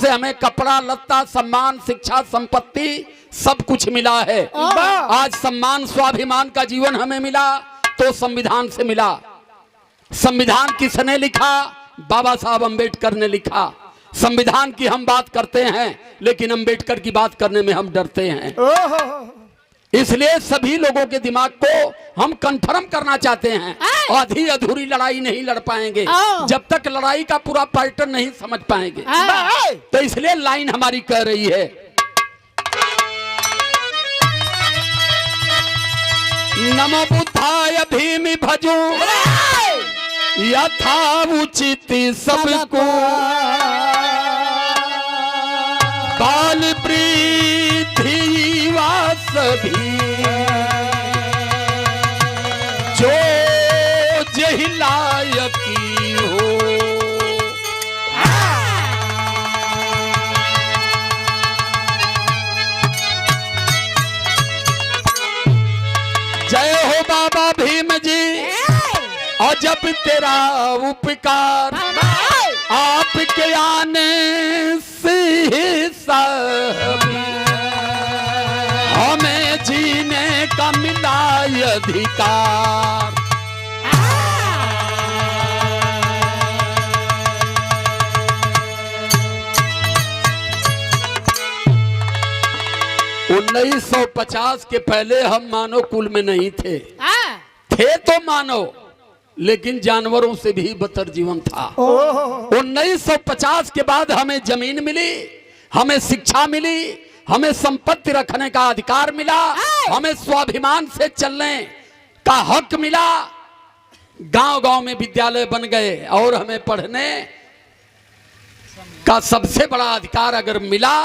से हमें कपड़ा लत्ता सम्मान शिक्षा संपत्ति सब कुछ मिला है। आज सम्मान स्वाभिमान का जीवन हमें मिला तो संविधान से मिला। संविधान किसने लिखा? बाबा साहब अम्बेडकर ने लिखा। संविधान की हम बात करते हैं लेकिन अम्बेडकर की बात करने में हम डरते हैं। इसलिए सभी लोगों के दिमाग को हम कंफर्म करना चाहते हैं। आधी अधूरी लड़ाई नहीं लड़ पाएंगे जब तक लड़ाई का पूरा पैटर्न नहीं समझ पाएंगे। तो इसलिए लाइन हमारी कह रही है, नमो बुद्धाय भीमि भजो यथा उचित सबको, बाल वृद्धि युवा सभी, जो जहि लायकी हो। जय हो बाबा भीम जी, और जब तेरा उपकार आपके आने से सभी, हमें जीने का मिला अधिकार। उन्नीस 1950 के पहले हम मानव कुल में नहीं थे। थे तो मानव, लेकिन जानवरों से भी बदतर जीवन था। 1950 के बाद हमें जमीन मिली, हमें शिक्षा मिली, हमें संपत्ति रखने का अधिकार मिला, हमें स्वाभिमान से चलने का हक मिला। गांव-गांव में विद्यालय बन गए और हमें पढ़ने का सबसे बड़ा अधिकार अगर मिला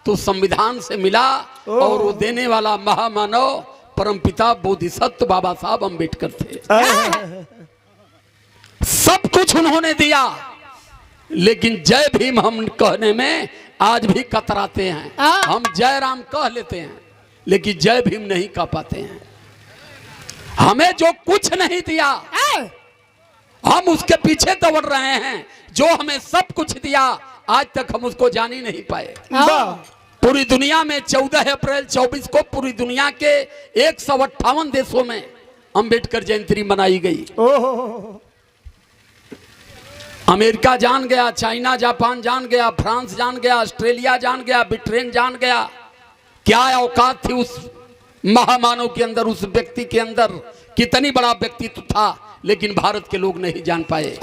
तो संविधान से मिला। और वो देने वाला महामानव परमपिता बोधिसत्व बाबा साहब अम्बेडकर थे। सब कुछ उन्होंने दिया, लेकिन जय भीम हम कहने में आज भी कतराते हैं। हम जय राम कह लेते हैं लेकिन जय भीम नहीं कह पाते हैं। हमें जो कुछ नहीं दिया हम उसके पीछे दौड़ रहे हैं। जो हमें सब कुछ दिया आज तक हम उसको जान ही नहीं पाए। पूरी दुनिया में 14 अप्रैल 24 को पूरी दुनिया के 158 देशों में अम्बेडकर जयंती मनाई गई। अमेरिका जान गया, चाइना जापान जान गया, फ्रांस जान गया, ऑस्ट्रेलिया जान गया, ब्रिटेन जान गया। क्या औकात थी उस महामानव के अंदर, उस व्यक्ति के अंदर, कितनी बड़ा व्यक्तित्व था, लेकिन भारत के लोग नहीं जान पाए।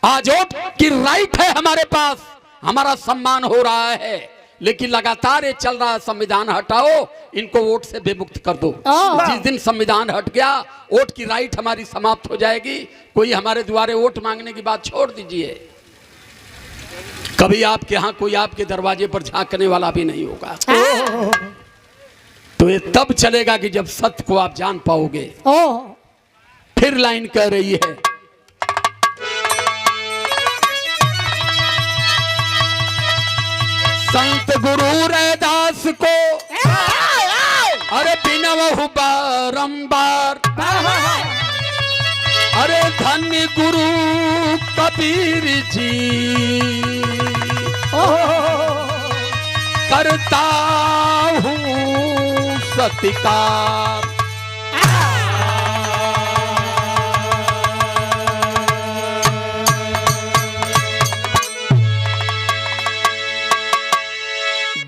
आज वोट की राइट है हमारे पास, हमारा सम्मान हो रहा है, लेकिन लगातार ये चल रहा है संविधान हटाओ, इनको वोट से बेमुक्त कर दो। जिस दिन संविधान हट गया वोट की राइट हमारी समाप्त हो जाएगी। कोई हमारे द्वारे वोट मांगने की बात छोड़ दीजिए, कभी आपके यहाँ कोई आपके दरवाजे पर झांकने वाला भी नहीं होगा। तो ये तब चलेगा कि जब सत्य को आप जान पाओगे। फिर लाइन कह रही है, संत गुरु रैदास को अरे बिनवहु बारंबार, अरे धन्य गुरु कबीर जी, करता हूँ सत्कार।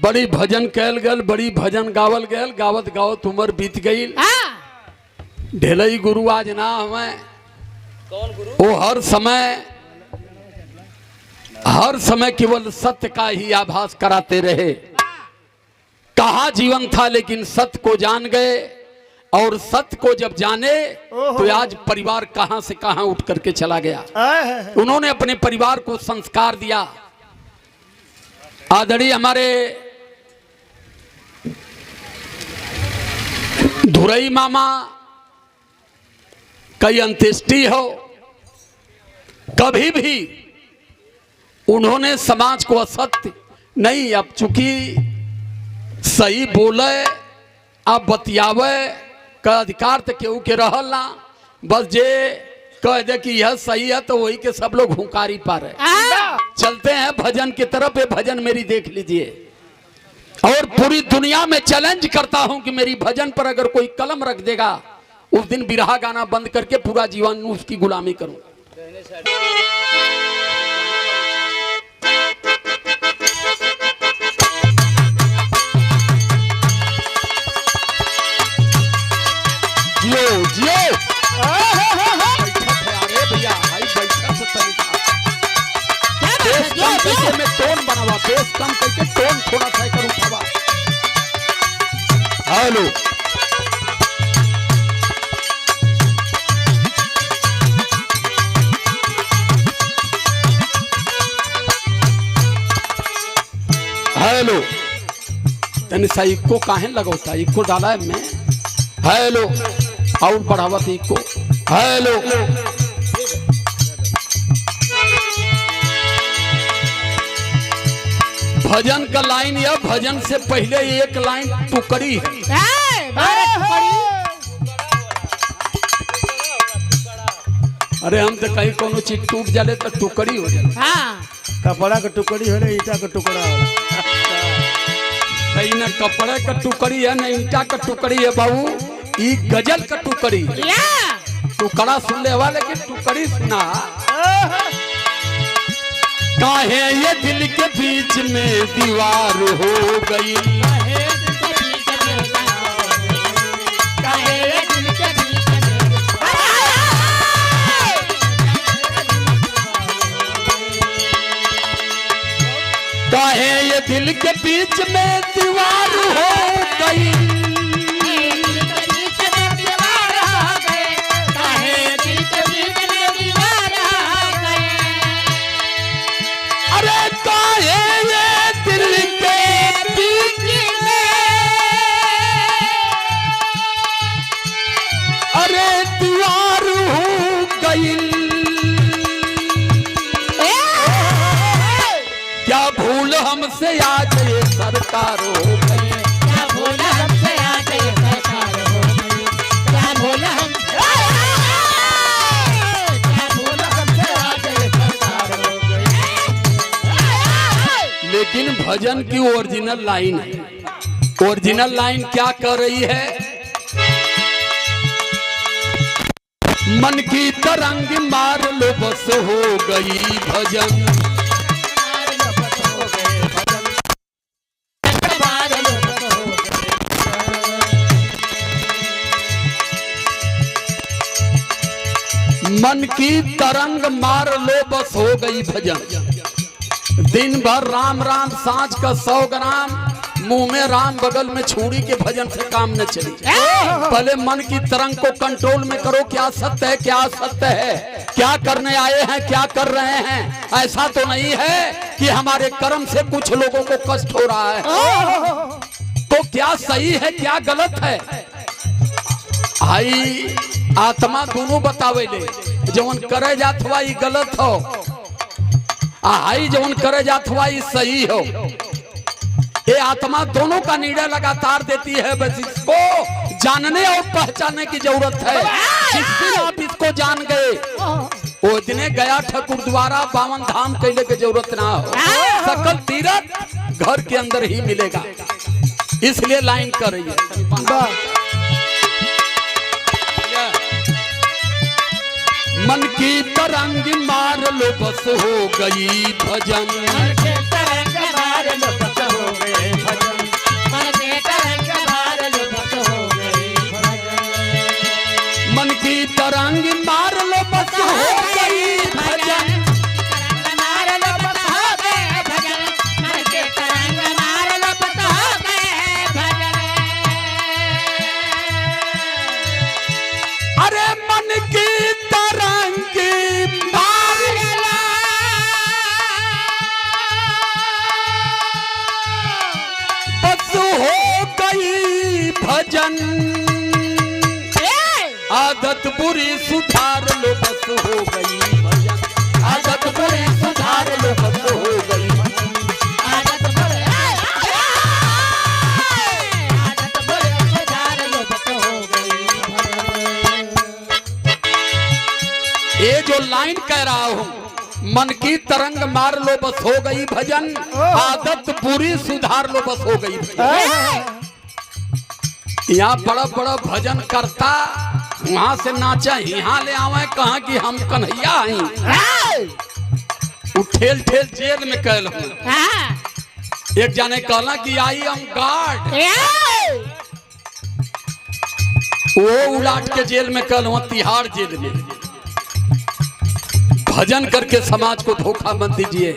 बड़ी भजन कहल गल, बड़ी भजन गावल गल, गावत गावत उम्र बीत गई। ढेलई गुरु आज ना हमें, कौन गुरु? वो हर समय केवल सत्य का ही आभास कराते रहे। कहा जीवन था लेकिन सत्य को जान गए, और सत्य को जब जाने तो आज परिवार कहां से कहां उठ करके चला गया। उन्होंने अपने परिवार को संस्कार दिया। आदरणीय हमारे धुरई मामा कई अंत्येष्टि हो, कभी भी उन्होंने समाज को असत्य नहीं, अब चूंकि सही बोले अब बतियावे का अधिकार तो केहू के रहल ना, बस जे कह दे कि यह सही है तो वही के सब लोग हुंकारी पा रहे। चलते हैं भजन की तरफ। ये भजन मेरी देख लीजिए और पूरी दुनिया में चैलेंज करता हूं कि मेरी भजन पर अगर कोई कलम रख देगा उस दिन बिरहा गाना बंद करके पूरा जीवन उसकी गुलामी करूं। जियो जियो अरे भैया भाई बैठा तो तरीका बेस कम करके मैं टोन बनावा, बेस कम करके टोन थोड़ा सा कर उठावा। हेलो हेलो तने सा इको काहे लगौता, इको डाला है मैं। हेलो और बढ़ावा थी इको। हेलो भजन का लाइन या भजन से पहले एक लाइन टुकड़ी है। अरे हम तो कहीं कोनो चीज टूट जाले तो टुकड़ी हो जाए। कपड़ा का टुकड़ी हो ईटा का टुकड़ा हो, न कपड़े का टुकड़ी है न ईटा का टुकड़ी है बाबू, ई गजल का टुकड़ी टुकड़ा सुन ले वाले की टुकड़ी सुना। काहे ये दिल के बीच में दीवार हो गई, काहे ये दिल के बीच में दीवार हो गई। हमसे आज ये सरकार हो गई, क्या भूला हमसे आज ये सरकार हो गई, क्या भूला हमसे आज ये सरकार हो गई। लेकिन भजन की ओरिजिनल लाइन है। ओरिजिनल लाइन क्या कर रही है? मन की तरंग मार लो बस हो गई भजन, मन की तरंग मार लो बस हो गई भजन। दिन भर राम राम, सांझ का 100 ग्राम, मुंह में राम बगल में छुरी के भजन से काम न चली। पहले मन की तरंग को कंट्रोल में करो। क्या सत्य है, क्या असत्य है, क्या करने आए हैं, क्या कर रहे हैं। ऐसा तो नहीं है कि हमारे कर्म से कुछ लोगों को कष्ट हो रहा है। तो क्या सही है, क्या गलत है, आई आत्मा दोनों बतावे ले। जवन करे जात हुआ ये गलत हो, आई जवन करे जात हुआ ये सही हो। ये आत्मा दोनों का निर्णय लगातार देती है। बस इसको जानने और पहचानने की जरूरत है। जिस दिन आप इसको जान गए वो दिने गया ठाकुर द्वारा 52 धाम कहने की जरूरत ना हो। सकल तीरथ घर के अंदर ही मिलेगा। इसलिए लाइन कर रही है। मन की तरंग मार लो बस हो गई भजन, मन की तरंग मार लो बस हो गई भजन, मन की तरंग मार लो बस हो गई भजन, मन की तरंग मार लो बस हो गई भजन, मार लो बस हो गए भजन, मन की तरंग मार लो बस हो गए भजन। अरे मन की तरंग मार लो बस हो गई भजन, आदत बुरी सुधार लो बस हो गई भजन, आदत बुरी सुधार लो बस हो गई भजन, आदत बुरी सुधार लो बस हो गई भजन। लाइन कह रहा हूँ, मन की तरंग मार लो बस हो गई भजन, आदत बुरी सुधार लो बस हो गई भजन। यहाँ बड़ा बड़ा भजन करता, वहां से नाचा यहाँ ले आवे कहा कि हम कन्हैया आई। वो ठेल ठेल जेल में कहल हूँ। एक जाने कहला कि आई एम गार्ड, वो उलाट के जेल में कहल हुआ तिहाड़ जेल में। भजन करके समाज को धोखा मत दीजिए।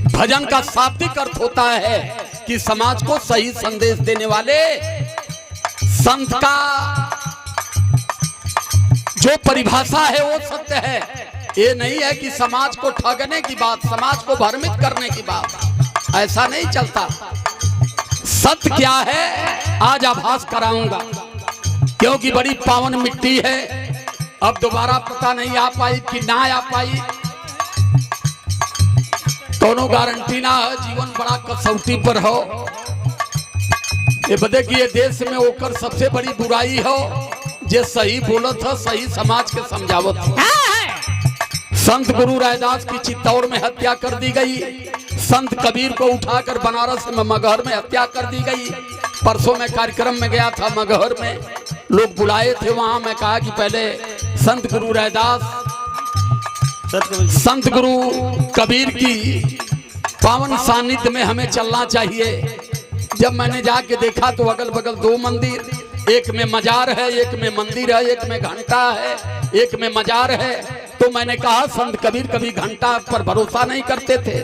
भजन का शाब्दिक अर्थ होता है कि समाज को सही संदेश देने वाले संत का जो परिभाषा है वो सत्य है। ये नहीं है कि समाज को ठगने की बात, समाज को भ्रमित करने की बात, ऐसा नहीं चलता। सत्य क्या है आज आभास कराऊंगा, क्योंकि बड़ी पावन मिट्टी है। अब दोबारा पता नहीं आ पाई कि ना आ पाई, दोनों गारंटी ना है। जीवन बड़ा कसौटी पर हो। ये बदे कि ये देश में होकर सबसे बड़ी बुराई हो जे सही बोलत है, सही समाज के समझावत है। संत गुरु रैदास की चित्तौड़ में हत्या कर दी गई। संत कबीर को उठाकर बनारस में मगहर में हत्या कर दी गई। परसों में कार्यक्रम में गया था मगहर में, लोग बुलाए थे वहां। मैं कहा कि पहले संत गुरु रैदास, संत गुरु कबीर की पावन सानिध्य में हमें चलना चाहिए। जब मैंने जाके देखा तो अगल बगल दो मंदिर, एक में मजार है, एक में मंदिर है, एक में घंटा है, एक में मजार है। तो मैंने कहा संत कबीर कभी घंटा पर भरोसा नहीं करते थे।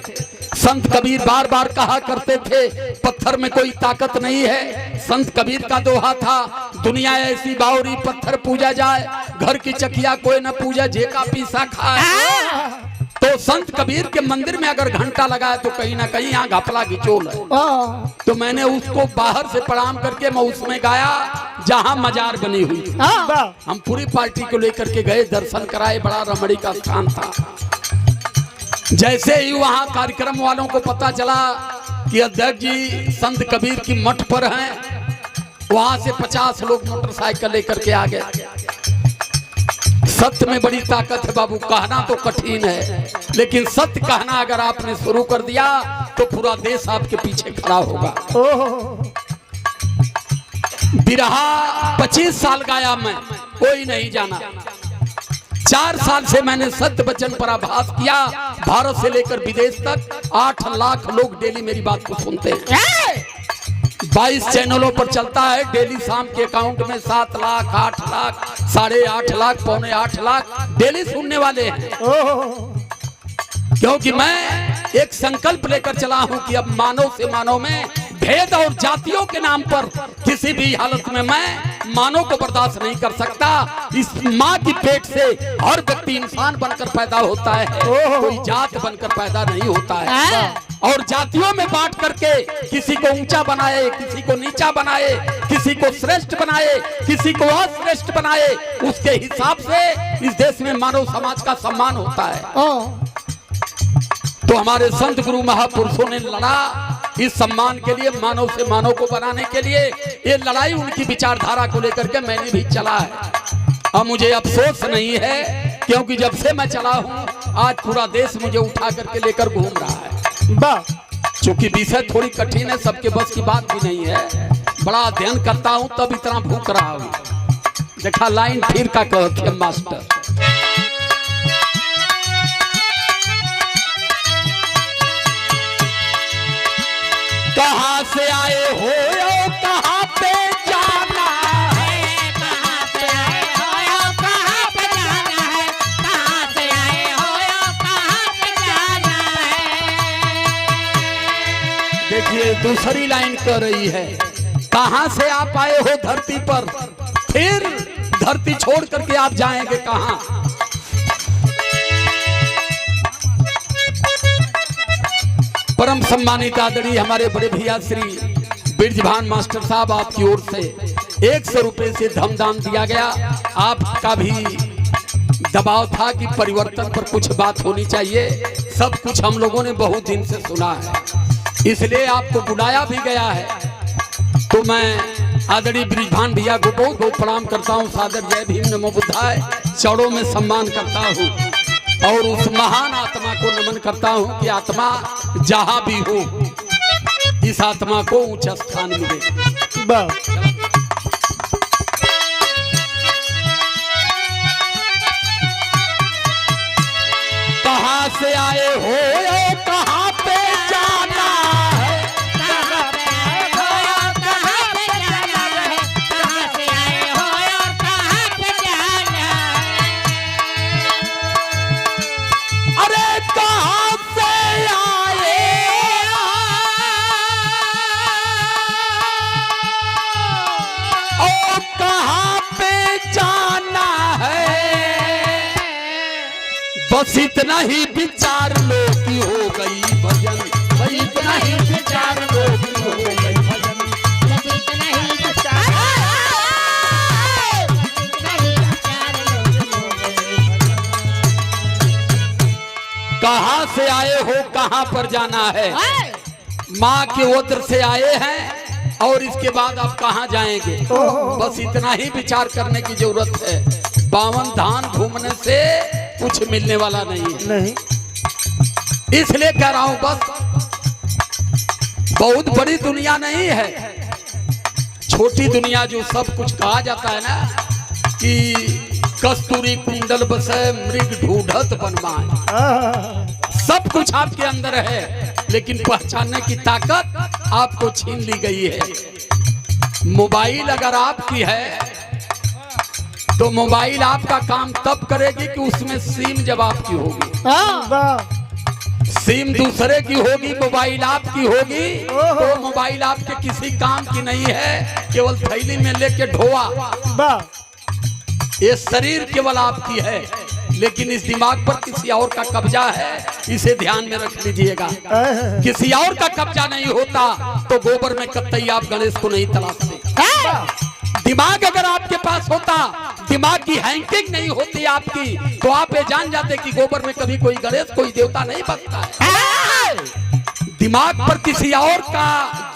संत कबीर बार बार कहा करते थे पत्थर में कोई ताकत नहीं है। संत कबीर का दोहा था, दुनिया ऐसी बावरी पत्थर पूजा जाए, घर की चकिया कोई न पूजा जेका पीसा खाए। तो संत कबीर के मंदिर में अगर घंटा लगा है तो कहीं ना कहीं यहाँ घपला गिचोल है। तो मैंने उसको बाहर से प्रणाम करके मैं उसमें गाया जहाँ मजार बनी हुई। हम पूरी पार्टी को लेकर के गए, दर्शन कराए, बड़ा रमणीय का स्थान था। जैसे ही वहाँ कार्यक्रम वालों को पता चला कि अध्यक्ष जी संत कबीर की मठ पर हैं, वहां से 50 लोग मोटरसाइकिल लेकर के आ गए। सत्य में बड़ी ताकत है बाबू, कहना तो कठिन है, लेकिन सत्य कहना अगर आपने शुरू कर दिया तो पूरा देश आपके पीछे खड़ा होगा। बिरहा 25 साल गाया मैं, कोई नहीं जाना। 4 साल से मैंने सत्य वचन पर आभास किया। भारत से लेकर विदेश तक 8 लाख लोग डेली मेरी बात को सुनते हैं। 22 चैनलों पर चलता है। डेली शाम के अकाउंट में 7 लाख, 8 लाख, 8.5 लाख, 7.25 लाख डेली सुनने वाले हैं। क्योंकि मैं एक संकल्प लेकर चला हूं कि अब मानव से मानव में भेद और जातियों के नाम पर किसी भी हालत में मैं मानव को बर्दाश्त नहीं कर सकता। इस माँ की पेट से हर व्यक्ति इंसान बनकर पैदा होता है, कोई जात बनकर पैदा नहीं होता है। और जातियों में बांट करके किसी को ऊंचा बनाए, किसी को नीचा बनाए, किसी को श्रेष्ठ बनाए, किसी को अश्रेष्ठ बनाए, उसके हिसाब से इस देश में मानव समाज का सम्मान होता है। तो हमारे संत गुरु महापुरुषों ने लड़ा इस सम्मान के लिए, मानव से मानव को बनाने के लिए। ये लड़ाई उनकी विचारधारा को लेकर के मैंने भी चला है। अब मुझे अफसोस नहीं है, क्योंकि जब से मैं चला हूँ आज पूरा देश मुझे उठा करके लेकर घूम रहा है। चूंकि विषय थोड़ी कठिन है, सबके बस की बात भी नहीं है। बड़ा अध्ययन करता हूँ तब इतना भूख रहा हूँ। देखा लाइन फिर का कहते मास्टर, कहाँ से आए हो कहाँ पे जाना है, कहाँ से आए हो कहाँ पे जाना है, कहाँ से आए हो कहाँ पे जाना है। देखिए दूसरी लाइन कर रही है, कहाँ से आप आए हो धरती पर, फिर धरती छोड़ करके आप जाएंगे कहाँ। परम सम्मानित आदरणीय हमारे बड़े भैया श्री बिरजभान मास्टर साहब, आपकी ओर से 100 रुपए से धमदान दिया गया। आपका भी दबाव था कि परिवर्तन पर कुछ बात होनी चाहिए। सब कुछ हम लोगों ने बहुत दिन से सुना है, इसलिए आपको बुलाया भी गया है। तो मैं आदरणीय बिरजभान भैया को बहुत बहुत प्रणाम करता हूँ। सादर जय भीम नमो बुद्धाय, चौड़ों में सम्मान करता हूँ। और उस महान आत्मा को नमन करता हूं कि आत्मा जहां भी हो इस आत्मा को ऊंचा स्थान मिले। वाह कहां से आए हो कहां पे जाना है, कहाँ पे आए हो और कहाँ पे जाना है, कहाँ से आए हो और कहाँ पे जाना है। अरे कहां से आए और कहां पे जाना है, बस इतना ही विचार लो कि हो गई भजन, बस इतना ही विचार लो कि हो गई भजन। बस इतना ही विचार, इतना ही विचार लोग हो गए। कहां से आए हो कहां पर जाना है, हाय! माँ के उदर से आए हैं और इसके बाद आप कहां जाएंगे, बस इतना ही विचार करने की जरूरत है। 52 धाम घूमने से कुछ मिलने वाला नहीं है, नहीं इसलिए कह रहा हूं बस बहुत बड़ी दुनिया नहीं है, छोटी दुनिया जो सब कुछ कहा जाता है ना कि कस्तूरी कुंडल बसे मृग ढूंढत बनवाए, सब कुछ आपके अंदर है लेकिन पहचानने की ताकत आपको छीन ली गई है। मोबाइल अगर आपकी है तो मोबाइल आपका काम तब करेगी कि उसमें सिम जब आपकी होगी, वाह सिम दूसरे की होगी, मोबाइल आपकी होगी तो मोबाइल आपके किसी काम की नहीं है, केवल थैली में लेके ढोआ। वाह ये शरीर केवल आपकी है लेकिन इस दिमाग पर किसी और का कब्जा है, इसे ध्यान में रख लीजिएगा। किसी और का कब्जा नहीं होता तो गोबर में कतई आप गणेश को नहीं तलाशते। दिमाग अगर आपके पास होता, दिमाग की हैंकिंग नहीं होती आपकी, तो आप ये जान जाते कि गोबर में कभी कोई गणेश कोई देवता नहीं बसता है। दिमाग पर किसी और का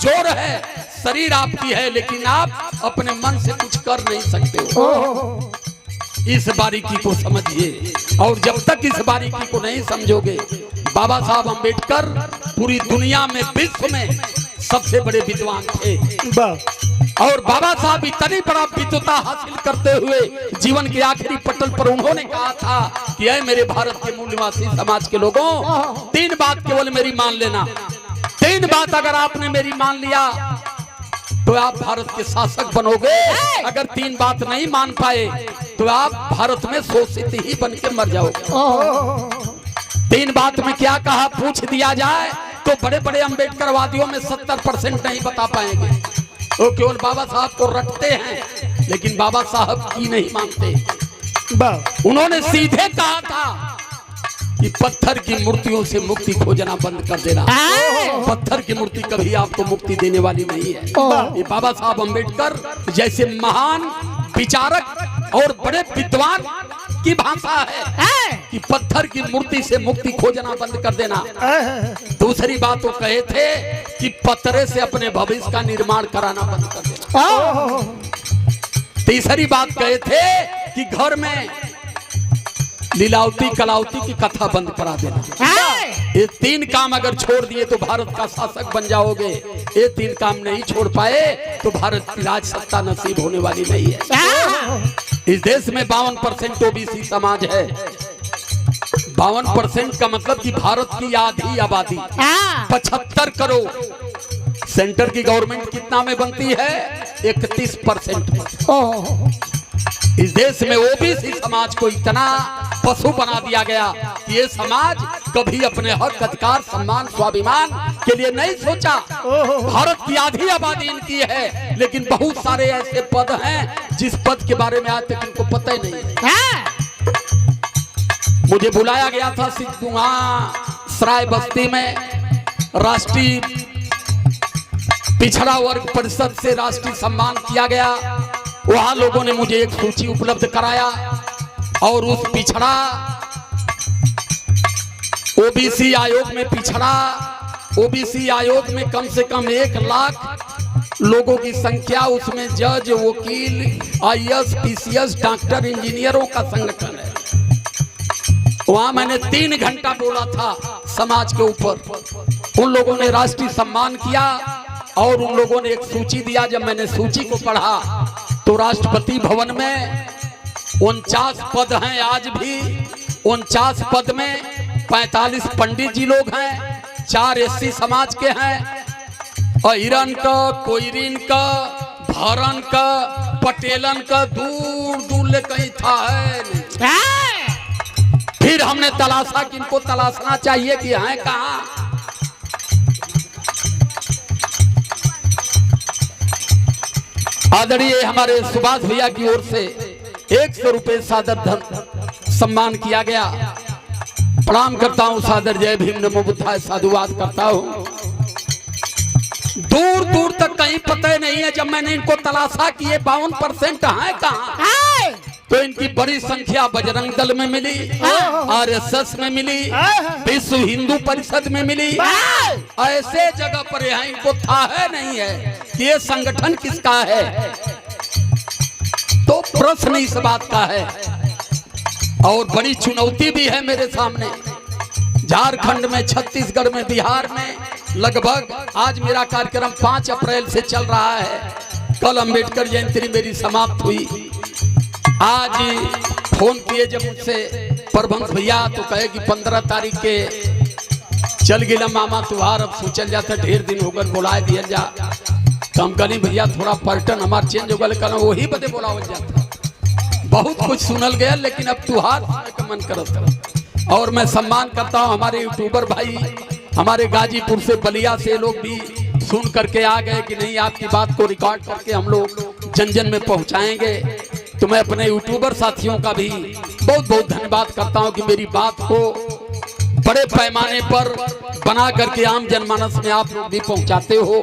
जोर है, शरीर आपकी है लेकिन आप अपने मन से कुछ कर नहीं सकते हो। इस बारीकी को समझिए और जब तक इस बारीकी को नहीं समझोगे, बाबा साहब अंबेडकर पूरी दुनिया में विश्व में सबसे बड़े विद्वान थे वाह और बाबा साहब इतनी बड़ा विद्वता हासिल करते हुए जीवन के आखिरी पटल पर उन्होंने कहा था कि ऐ मेरे भारत के मूल निवासी समाज के लोगों, 3 बात केवल मेरी मान लेना, 3 बात अगर आपने मेरी मान लिया तो आप भारत के शासक बनोगे, अगर 3 बात नहीं मान पाए तो आप भारत में शोषित ही बन के मर जाओगे। 3 बात में क्या कहा पूछ दिया जाए तो बड़े बड़े अंबेडकरवादियों में 70% नहीं बता पाएंगे, वो केवल बाबा साहब को रटते हैं लेकिन बाबा साहब की नहीं मानते। वाह उन्होंने सीधे कहा था कि पत्थर की मूर्तियों से मुक्ति खोजना बंद कर देना। पत्थर की मूर्ति कभी आपको मुक्ति देने वाली नहीं है। ये बाबा साहब अंबेडकर जैसे महान विचारक और बड़े विद्वान की भाषा है कि पत्थर की मूर्ति से मुक्ति खोजना बंद कर देना। दूसरी बात वो कहे थे कि पत्थरे से अपने भविष्य का निर्माण कराना बंद कर देना। तीसरी बात कहे थे कि घर में लीलावती कलावती की कथा बंद करा देना। ये 3 काम अगर छोड़ दिए तो भारत का शासक बन जाओगे। ये 3 काम नहीं छोड़ पाए तो भारत की राज सत्ता नसीब होने वाली नहीं है। इस देश में 52% ओबीसी समाज है। 52% का मतलब कि भारत की आधी आबादी 75 करोड़। सेंटर की गवर्नमेंट कितना में बनती है? 31%। इस देश में ओबीसी समाज को इतना पशु बना दिया गया कि ये समाज कभी अपने हक अधिकार सम्मान स्वाभिमान के लिए नहीं सोचा। भारत की आधी आबादी इनकी है लेकिन बहुत सारे ऐसे पद हैं जिस पद के बारे में आज तक इनको पता ही नहीं है। मुझे बुलाया गया था सिद्धुआ सराय बस्ती में, राष्ट्रीय पिछड़ा वर्ग परिषद से राष्ट्रीय सम्मान किया गया। वहां लोगों ने मुझे एक सूची उपलब्ध कराया और उस पिछड़ा ओबीसी आयोग में पिछड़ा ओबीसी आयोग में कम से कम 1 लाख लोगों की संख्या, उसमें जज वकील आईएएस पीसीएस डॉक्टर इंजीनियरों का संगठन है। वहां मैंने 3 घंटा बोला था समाज के ऊपर। उन लोगों ने राष्ट्रीय सम्मान किया और उन लोगों ने एक सूची दिया। जब मैंने सूची को पढ़ा तो राष्ट्रपति भवन में 49 पद हैं। आज भी 49 पद में 45 पंडित जी लोग हैं, 4 एससी समाज के हैं, अहिरन का, कोयरिन का, भरन का, पटेलन का, दूर दूर ले कहीं था है। फिर हमने तलाशा कि इनको तलाशना चाहिए कि हैं कहाँ। आदरणीय हमारे सुभाष भैया की ओर से 100 रुपए सादर धन सम्मान किया गया। प्रणाम करता हूँ, सादर जय भीम नमो बुद्धाय साधुवाद करता हूँ। दूर दूर तक कहीं पता नहीं है। जब मैंने इनको तलाशा कि ये 52% है कहाँ, तो इनकी बड़ी संख्या बजरंग दल में मिली, आरएसएस में मिली, विश्व हिंदू परिषद में मिली। ऐसे जगह पर यहाँ इनको था है नहीं है कि ये संगठन किसका है। तो प्रश्न इस बात का है और बड़ी चुनौती भी है मेरे सामने। झारखंड में, छत्तीसगढ़ में, बिहार में लगभग आज मेरा कार्यक्रम 5 अप्रैल से चल रहा है। कल अंबेडकर जयंती मेरी समाप्त हुई। आज फोन किए जब मुझसे प्रबंध भैया तो कहे कि 15 तारीख के चल गिला मामा तुहार, अब सोचल जाता ढेर दिन हो गए, बुलाए दिया जा। तो हम कहनी भैया थोड़ा पर्यटन हमार चेंज हो गया, कहना वही बदे बुलावल जाता। बहुत कुछ सुनल गया लेकिन अब तुहार का मन करता। और मैं सम्मान करता हूँ हमारे यूट्यूबर भाई, हमारे गाजीपुर से, बलिया से लोग भी सुन करके आ गए कि नहीं आपकी बात को रिकॉर्ड करके हम लोग जन जन में पहुंचाएंगे। तो मैं अपने यूट्यूबर साथियों का भी बहुत बहुत धन्यवाद करता हूं कि मेरी बात को बड़े पैमाने पर बना करके आम जनमानस में आप लोग भी पहुंचाते हो।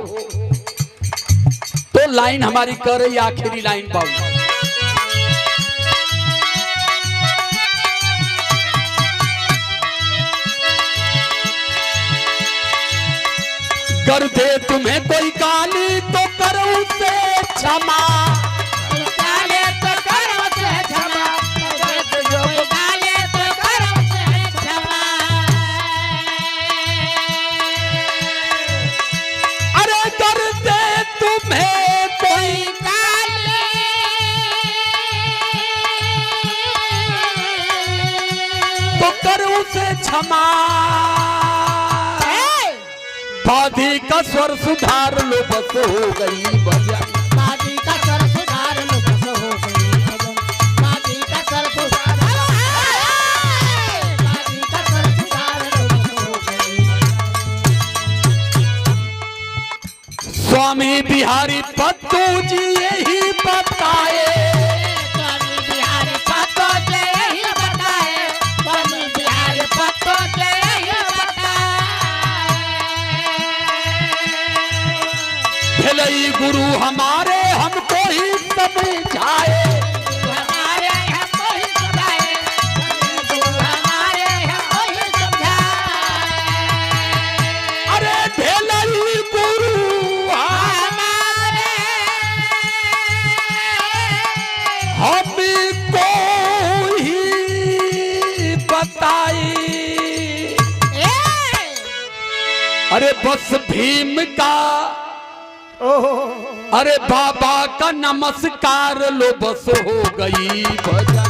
तो लाइन हमारी कर रही आखिरी लाइन बाबू। कर दे तुम्हें कोई गाली तो करो उसे क्षमा, गाले तो करो से क्षमा, कोई गाले तो करो से क्षमा। अरे कर दे तुम्हें कोई गाले तो करो उसे क्षमा। बाधी का स्वर सुधार लो बस हो गई भजन, बाधी का स्वर सुधार लो बस हो गई भजन, बाधी का स्वर सुधार लो, बाधी का स्वर सुधार लो बस हो गई भजन। स्वामी बिहारी पत्तू जी यही बताए, स्वामी बिहारी पत्तू जी यही बताए, स्वामी बिहारी पत्तू जी यही बताए। भलई गुरु हमारे हमको ही समझाए, हमारे हमको ही समझाए, गुरु हमारे हमको ही समझाए। अरे भलई गुरु हमारे हमको ही बताई। अरे बस भीम का, अरे बाबा का नमस्कार लो बस हो गई भजन।